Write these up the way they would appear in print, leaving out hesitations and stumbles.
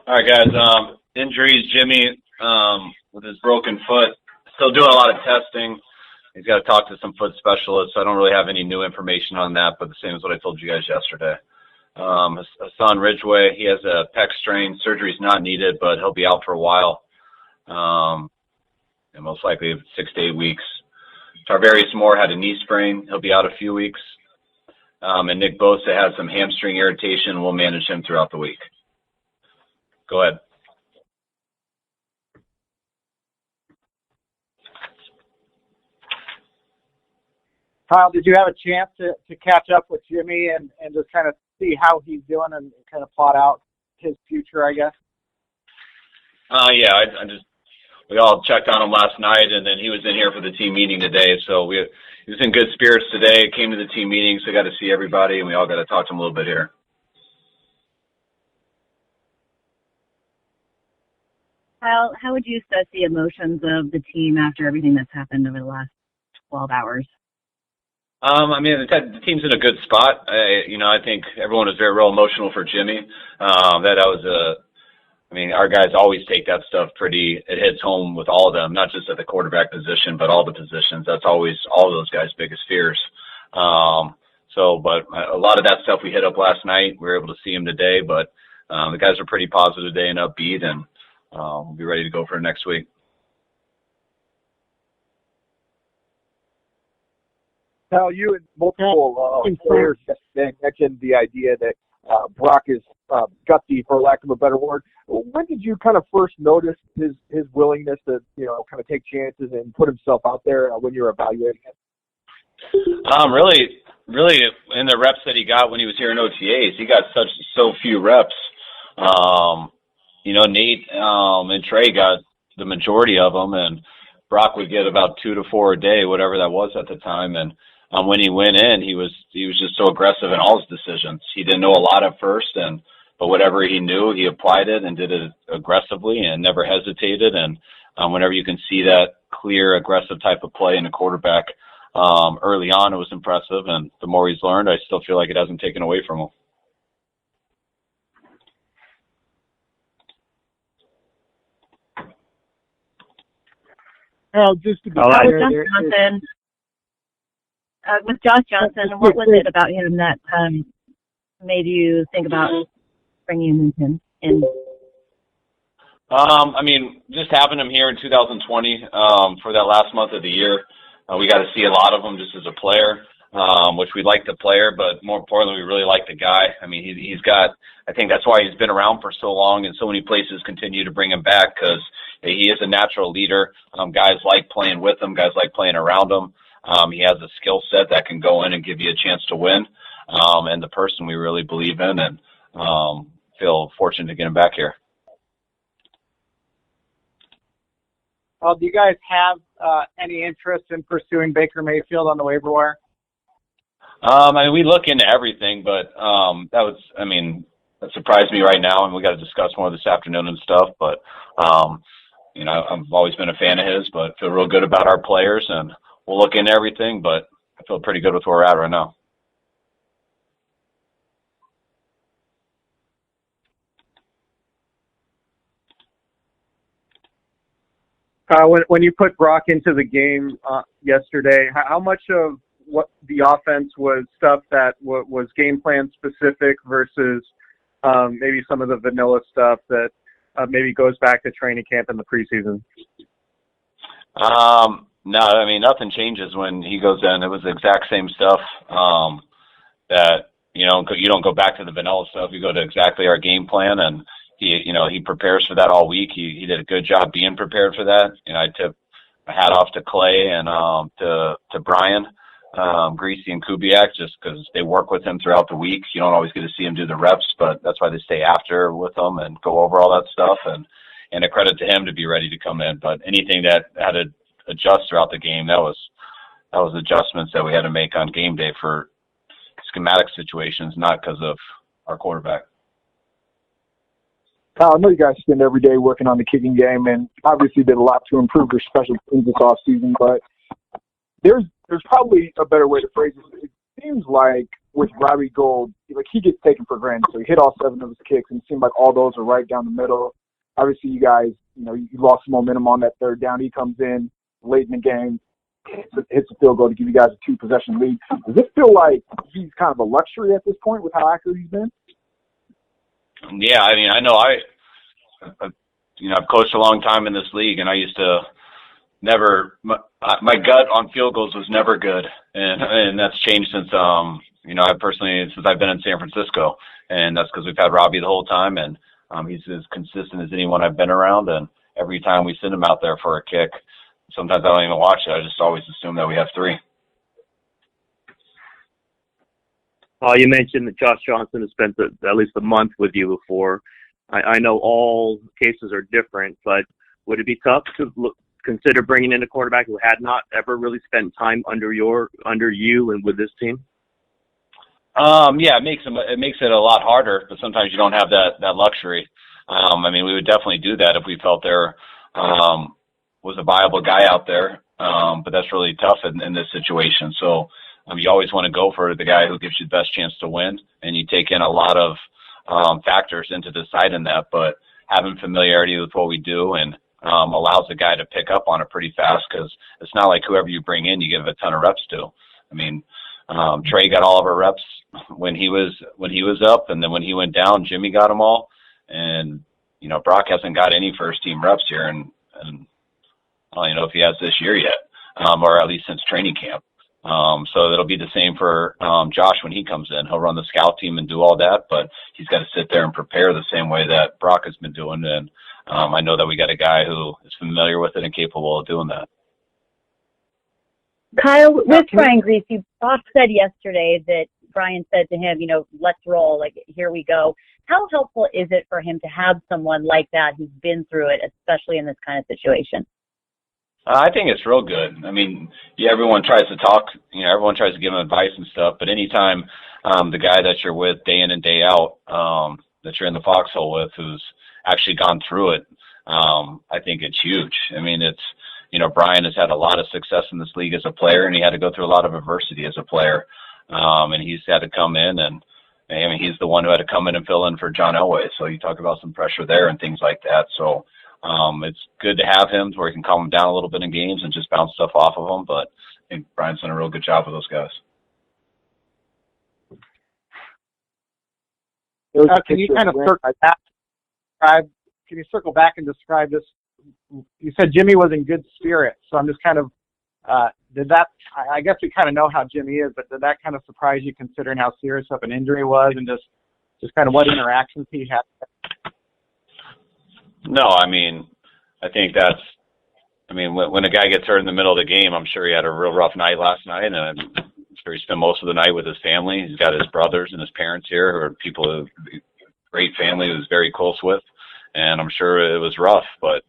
All right, guys. Injuries, Jimmy, with his broken foot, still doing a lot of testing. He's got to talk to some foot specialists. So I don't really have any new information on that, but the same as what I told you guys yesterday. Hassan Ridgeway, he has a pec strain. Surgery's not needed, but he'll be out for a while, and most likely 6 to 8 weeks. Tarvarius Moore had a knee sprain. He'll be out a few weeks. And Nick Bosa has some hamstring irritation. We'll manage him throughout the week. Go ahead. Kyle, did you have a chance to catch up with Jimmy and just kind of see how he's doing and kind of plot out his future, I guess? Yeah, we all checked on him last night, and then he was in here for the team meeting today. So he was in good spirits today, came to the team meeting, so got to see everybody, and we all got to talk to him a little bit here. How would you assess the emotions of the team after everything that's happened over the last 12 hours? I mean, the team's in a good spot. I think everyone was real emotional for Jimmy. Our guys always take that stuff it hits home with all of them, not just at the quarterback position, but all the positions. That's always all of those guys' biggest fears. But a lot of that stuff we hit up last night. We were able to see him today, but the guys are pretty positive today and upbeat, and we'll be ready to go for next week. Now, you and multiple players yesterday mentioned the idea that Brock is gutsy, for lack of a better word. When did you kind of first notice his willingness to, kind of take chances and put himself out there when you were evaluating him? Really, in the reps that he got when he was here in OTAs, he got so few reps. Nate and Trey got the majority of them, and Brock would get about 2 to 4 a day, whatever that was at the time. And when he went in, he was just so aggressive in all his decisions. He didn't know a lot at first, but whatever he knew, he applied it and did it aggressively and never hesitated. And whenever you can see that clear, aggressive type of play in a quarterback early on, it was impressive. And the more he's learned, I still feel like it hasn't taken away from him. Just to be with Josh Johnson, what was it about him that made you think about bringing him in? Just having him here in 2020 for that last month of the year, we got to see a lot of him just as a player, which we like the player, but more importantly, we really like the guy. I mean, I think that's why he's been around for so long, and so many places continue to bring him back because he is a natural leader. Guys like playing with him. Guys like playing around him. He has a skill set that can go in and give you a chance to win. And the person we really believe in, and feel fortunate to get him back here. Do you guys have any interest in pursuing Baker Mayfield on the waiver wire? We look into everything, but that surprised me right now, and we got to discuss more this afternoon and stuff. But I've always been a fan of his, but feel real good about our players, and we'll look into everything. But I feel pretty good with where we're at right now. When you put Brock into the game yesterday, how much of what the offense was stuff that was game plan specific versus maybe some of the vanilla stuff that maybe goes back to training camp in the preseason? No, nothing changes when he goes in. It was the exact same stuff that, you don't go back to the vanilla stuff. You go to exactly our game plan, and he prepares for that all week. He did a good job being prepared for that. I tip my hat off to Clay and to Brian, Greasy, and Kubiak, just because they work with him throughout the week. You don't always get to see him do the reps, but that's why they stay after with them and go over all that stuff. And a credit to him to be ready to come in. But anything that had to adjust throughout the game, that was adjustments that we had to make on game day for schematic situations, not because of our quarterback. Kyle, I know you guys spend every day working on the kicking game, and obviously did a lot to improve your special teams this offseason, but there's probably a better way to phrase it. It seems like with Robbie Gould, like he gets taken for granted. So he hit all 7 of his kicks, and it seemed like all those are right down the middle. Obviously, you guys, you lost some momentum on that third down. He comes in late in the game, hits a field goal to give you guys a 2-possession lead. Does it feel like he's kind of a luxury at this point with how accurate he's been? Yeah, I mean, I know I've coached a long time in this league, and I used to never my gut on field goals was never good, and that's changed since since I've been in San Francisco, and that's because we've had Robbie the whole time, and he's as consistent as anyone I've been around, and every time we send him out there for a kick, sometimes I don't even watch it. I just always assume that we have 3. You mentioned that Josh Johnson has spent at least a month with you before. I know all cases are different, but would it be tough to consider bringing in a quarterback who had not ever really spent time under you and with this team? Yeah, it makes it a lot harder, but sometimes you don't have that luxury. I mean, we would definitely do that if we felt there was a viable guy out there, but that's really tough in this situation. So you always want to go for the guy who gives you the best chance to win, and you take in a lot of factors into deciding that, but having familiarity with what we do and allows the guy to pick up on it pretty fast, because it's not like whoever you bring in you give a ton of reps to. I mean, Trey got all of our reps when he was up, and then when he went down, Jimmy got them all, and Brock hasn't got any first team reps here, and I don't know if he has this year yet, or at least since training camp. So it'll be the same for Josh when he comes in. He'll run the scout team and do all that, but he's got to sit there and prepare the same way that Brock has been doing. And I know that we got a guy who is familiar with it and capable of doing that. Kyle, with Brian Griese, Brock said yesterday that Brian said to him, let's roll, like, here we go. How helpful is it for him to have someone like that who's been through it, especially in this kind of situation? I think it's real good. I mean, yeah, everyone tries to talk, everyone tries to give him advice and stuff, but anytime the guy that you're with day in and day out, that you're in the foxhole with, who's actually gone through it, I think it's huge. I mean, Brian has had a lot of success in this league as a player, and he had to go through a lot of adversity as a player. And he's had to come in, and I mean, he's the one who had to come in and fill in for John Elway. So you talk about some pressure there and things like that. So it's good to have him where he can calm him down a little bit in games and just bounce stuff off of him. But I think Brian's done a real good job with those guys. Can you kind of circle back and describe this? You said Jimmy was in good spirits, so I'm just kind of I guess we kind of know how Jimmy is, but did that kind of surprise you considering how serious of an injury was and just kind of what interactions he had? No, I mean, I think when a guy gets hurt in the middle of the game, I'm sure he had a real rough night last night, and I'm sure he spent most of the night with his family. He's got his brothers and his parents here, who are people great family he was very close with, and I'm sure it was rough, but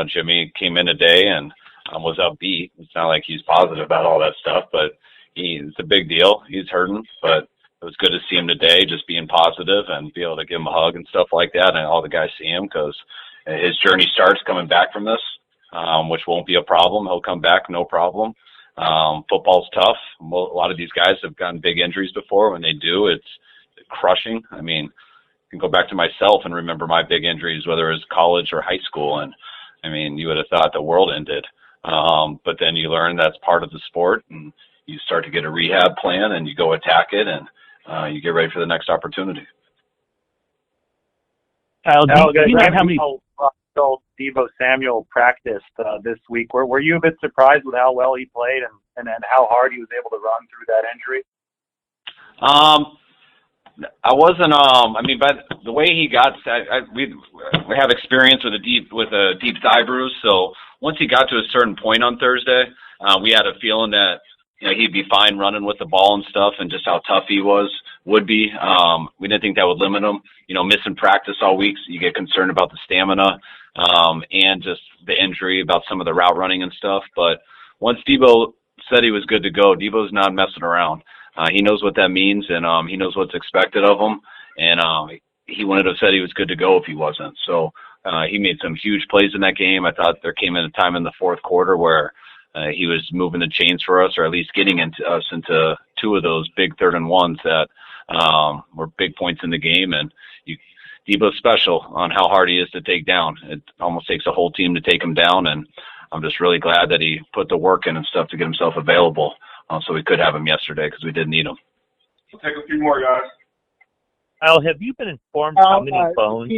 Jimmy came in today and was upbeat. It's not like he's positive about all that stuff, but it's a big deal. He's hurting, but it was good to see him today, just being positive and be able to give him a hug and stuff like that, and all the guys see him, because his journey starts coming back from this, which won't be a problem. He'll come back, no problem. Football's tough. A lot of these guys have gotten big injuries before. When they do, it's crushing. I mean, I can go back to myself and remember my big injuries, whether it was college or high school, and I mean, you would have thought the world ended. But then you learn that's part of the sport, and you start to get a rehab plan, and you go attack it, and you get ready for the next opportunity. Kyle, do you have how many Deebo Samuel practiced this week? Were you a bit surprised with how well he played and how hard he was able to run through that injury? I wasn't. But the way he got, we have experience with a deep thigh bruise. So once he got to a certain point on Thursday, we had a feeling that he'd be fine running with the ball and stuff, and just how tough he would be. We didn't think that would limit him. Missing practice all week, so you get concerned about the stamina and just the injury, about some of the route running and stuff. But once Deebo said he was good to go, Deebo's not messing around. He knows what that means, and he knows what's expected of him. And he wouldn't have said he was good to go if he wasn't. So he made some huge plays in that game. I thought there came in a time in the fourth quarter where he was moving the chains for us, or at least getting us into two of those big 3rd and 1s that were big points in the game. And Debo's special on how hard he is to take down. It almost takes a whole team to take him down, and I'm just really glad that he put the work in and stuff to get himself available, so we could have him yesterday because we did need him. We'll take a few more, guys. Al, have you been informed how many bones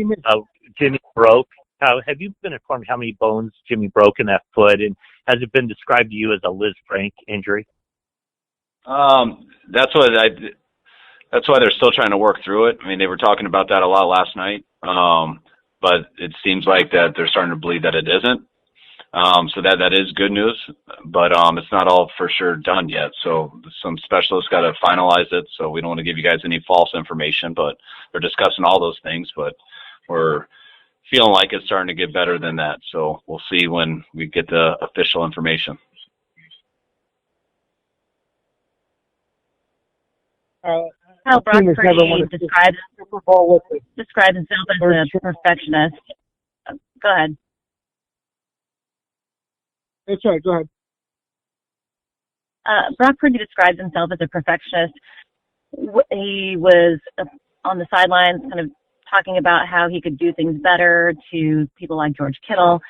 Jimmy broke? Have you been informed how many bones Jimmy broke in that foot, and has it been described to you as a Liz Frank injury? That's why they're still trying to work through it. I mean, they were talking about that a lot last night, but it seems like that they're starting to believe that it isn't. So that is good news, but it's not all for sure done yet. So some specialists got to finalize it. So we don't want to give you guys any false information, but they're discussing all those things. But we're feeling like it's starting to get better than that. So we'll see when we get the official information. How Brock Purdy describes himself as a perfectionist. Go ahead. That's right. Go ahead. Brock Purdy describes himself as a perfectionist. He was on the sidelines kind of talking about how he could do things better to people like George Kittle.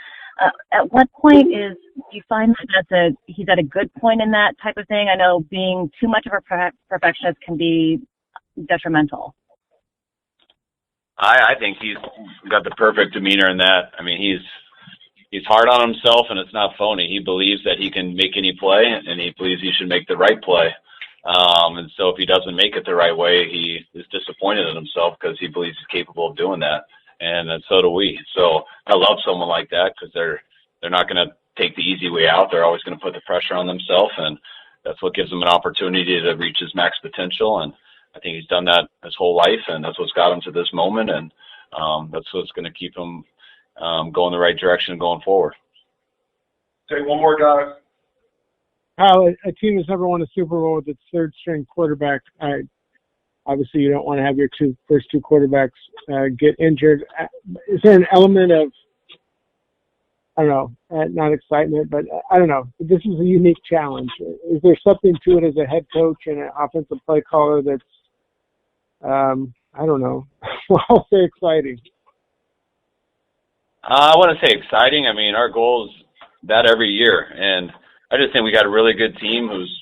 At what point do you find that he's at a good point in that type of thing? I know being too much of a perfectionist can be detrimental. I think he's got the perfect demeanor in that. I mean, he's hard on himself, and it's not phony. He believes that he can make any play, and he believes he should make the right play. And so if he doesn't make it the right way, he is disappointed in himself because he believes he's capable of doing that. And so do we. So I love someone like that because they're not going to take the easy way out. They're always going to put the pressure on themselves, and that's what gives him an opportunity to reach his max potential. And I think he's done that his whole life, and that's what's got him to this moment. And that's what's going to keep him going the right direction going forward. Take one more, guys. How a team has never won a Super Bowl with its 3rd-string quarterback. Obviously, you don't want to have your first two quarterbacks get injured. Is there an element of, I don't know, not excitement, but I don't know. This is a unique challenge. Is there something to it as a head coach and an offensive play caller that's, I don't know, I'll say exciting? I want to say exciting. I mean, our goal is that every year, and I just think we got a really good team who's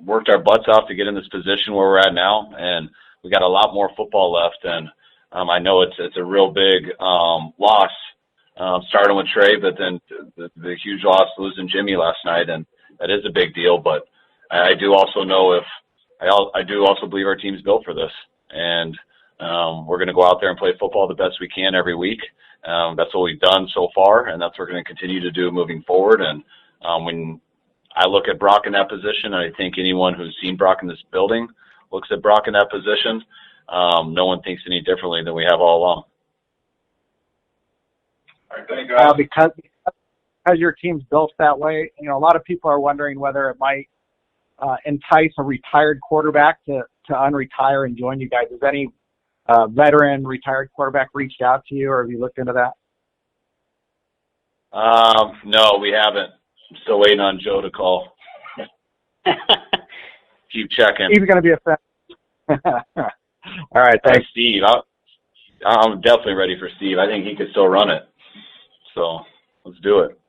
worked our butts off to get in this position where we're at now, and we got a lot more football left. And I know it's a real big loss, starting with Trey, but then the huge loss losing Jimmy last night, and that is a big deal. But I do also know I do also believe our team's built for this, and we're going to go out there and play football the best we can every week. That's what we've done so far, and that's what we're going to continue to do moving forward. And when I look at Brock in that position, and I think anyone who's seen Brock in this building looks at Brock in that position, no one thinks any differently than we have all along. All right, thank you, guys. Because your team's built that way, you know, a lot of people are wondering whether it might entice a retired quarterback to unretire and join you guys. Has any veteran retired quarterback reached out to you, or have you looked into that? No, we haven't. I'm still waiting on Joe to call. Keep checking. He's going to be a fan. All right, thanks. Steve. I'm definitely ready for Steve. I think he could still run it. So let's do it.